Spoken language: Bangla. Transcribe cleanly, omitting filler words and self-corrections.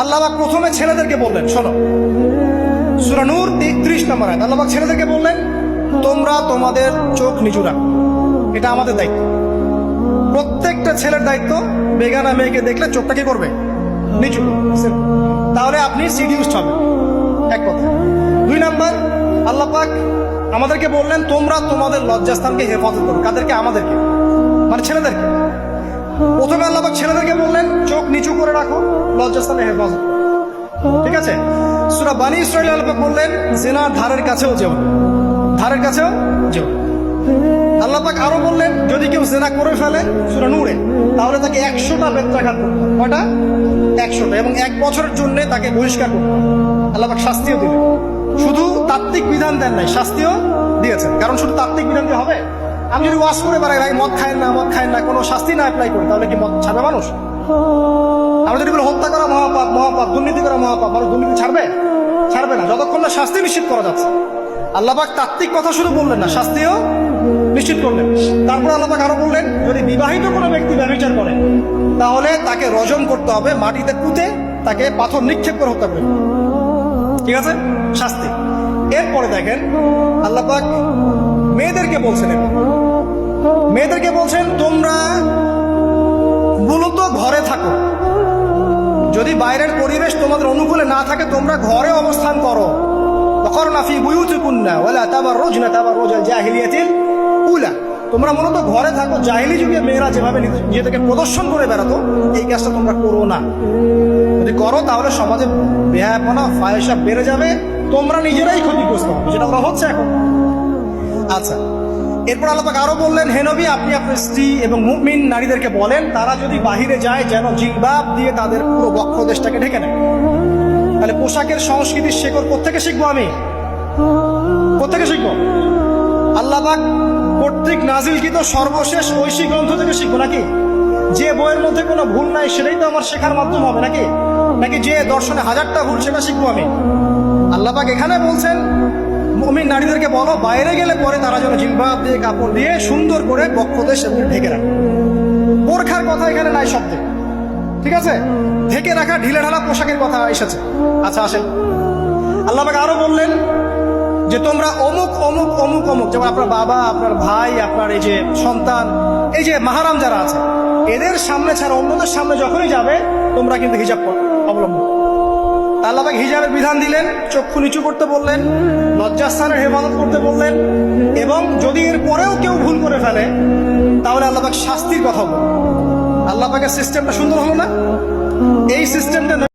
আল্লাহ পাক প্রথমে ছেলেদেরকে বললেন, শোনো সূরা নূর ৩১ নম্বর আয়াত। আল্লাহ পাক ছেলেদেরকে বললেন, তোমরা তোমাদের চোখ নিচু রাখো, এটা আমাদের দায়িত্ব। প্রত্যেকটা ছেলের দায়িত্ব বেগানা মেয়েকে দেখলে চোখটা কি করবে, নিচু করবে, তাহলে আপনি সিডিউসড হবেন, এক কথা। ২ নাম্বার, আল্লাহ পাক আমাদেরকে বললেন, তোমরা তোমাদের লজ্জাস্থানকে হেফাজত করো। কাদেরকে? আমাদেরকে, মানে ছেলেদেরকে। প্রথমে আল্লাহ পাক ছেলেদেরকে বললেন চোখ নিচু করে রাখো, লজ্জাস্থানে হেফাজত করো, ঠিক আছে। সূরা বানী ইসরাঈল আল্লাহ পাক বললেন, জিনার ধারের কাছেও যেও না, ধারের কাছেও যেও। আল্লাহ পাক আরো বললেন, যদি কেউ জিনা করে ফেলে সূরা নূরে, তাহলে তাকে 100টা বেত্রাঘাত করতে হবে। কয়টা? 100টা, এবং 1 বছরের জন্য তাকে বহিষ্কার করতে হবে। আল্লাহ পাক শাস্তিও দিলেন, শুধু তাত্ত্বিক বিধান দেন নাই, শাস্তিও দিয়েছেন। কারণ শুধু তাত্ত্বিক বিধান দিয়ে হবে? আমি যদি ওয়াজ করে বেড়াই, ভাই মদ খায় না, মদ খায় না, কোনো শাস্তি না অ্যাপ্লাই করি, তাহলে কি মদ ছাড়বে মানুষ? আমরা যদি বলি হত্যা করা মহাপাপ, মহাপাপ, দুর্নীতি করা মহাপাপ, মানুষ দুর্নীতি ছাড়বে? ছাড়বে না, যতক্ষণ না শাস্তি নিশ্চিত করা যাচ্ছে। আল্লাহ পাক তাত্ত্বিক কথা শুধু বললেন না, শাস্তিও নিশ্চিত করলেন। তারপর আল্লাহ পাক আরো বললেন, যদি বিবাহিত কোনো ব্যক্তি ব্যভিচার করে, তাহলে তাকে রজম করতে হবে, মাটিতে পুঁতে তাকে পাথর নিক্ষেপ করে হত্যা করবে, ঠিক আছে, শাস্তি। এরপরে দেখেন আল্লাহ পাক মেয়েদেরকে বলছেন, মেয়েদেরকে বলছেন, তোমরা মূলত ঘরে থাকো, যদি বাইরের পরিবেশ তোমাদের অনুকূলে না থাকে, তোমরা ঘরে অবস্থান করো। ওয়াকরনা ফি বুয়ুতিকুন্না ওয়ালা তাবাররুজনা তাবাররুজাল জাহিলিয়াতিল উলা, তোমরা মূলত ঘরে থাকো। জাহিলি যুগে মেয়েরা যেভাবে নিজেদেরকে প্রদর্শন করে বেড়াতো, এই কাজটা তোমরা করো না। যদি করো তাহলে সমাজে বেহায়াপনা, ফাহিশা বেড়ে যাবে, তোমরা নিজেরাই ক্ষতিগ্রস্ত হবে, যেটা ওরা হচ্ছে এখন। আচ্ছা, এরপর আল্লাহ পাক আরো বললেন, হে নবী, আপনি আপনার স্ত্রী এবং মুমিন নারীদেরকে বলেন, তারা যদি বাহিরে যায় যেন জিলবাব দিয়ে তাদের পুরো বক্ষ দেশটাকে ঢেকে নেয়। তাহলে পোশাকের সংস্কৃতির শেকড় কোত্থেকে শিখবো? আমি কোত্থেকে শিখবো? আল্লাহ পাক কর্তৃক নাজিলকৃত সর্বশেষ ঐশী গ্রন্থ থেকে শিখবো নাকি? যে বইয়ের মধ্যে কোনো ভুল নাই সেটাই তো আমার শেখার মাধ্যম হবে নাকি? নাকি যে দর্শনে 1000টা ভুল সেটা শিখবো আমি? আল্লাহ পাক এখানে বলছেন, মুমিন নারীদেরকে বলো, বাইরে গেলে পরে তারা যেন জিলবাব দিয়ে, কাপড় দিয়ে সুন্দর করে বক্ষদেশ এবং ঢেকে রাখে। বোরখার কথা এখানে নাই শব্দে, ঠিক আছে, ঢেকে রাখা ঢিলে ঢালা পোশাকের কথা এসেছে। আচ্ছা আসেন, আল্লাহ পাক আরো বললেন যে তোমরা অমুক অমুক অমুক অমুক, যেমন আপনার বাবা, আপনার ভাই, আপনার এই যে সন্তান, এই যে মাহারাম যারা আছে, এদের সামনে ছাড়া অন্যদের সামনে যখনই যাবে তোমরা কিন্তু হিজাব অবলম্বন। আল্লাহ পাক হিজাবের বিধান দিলেন, চক্ষু নিচু করতে বললেন, লজ্জাস্থানের হেফাজত করতে বললেন, এবং যদি এর পরেও কেউ ভুল করে ফেলে তাহলে আল্লাহ পাক শাস্তির কথা বললেন। আল্লাহ পাকের সিস্টেমটা সুন্দর হলো না? এই সিস্টেমটা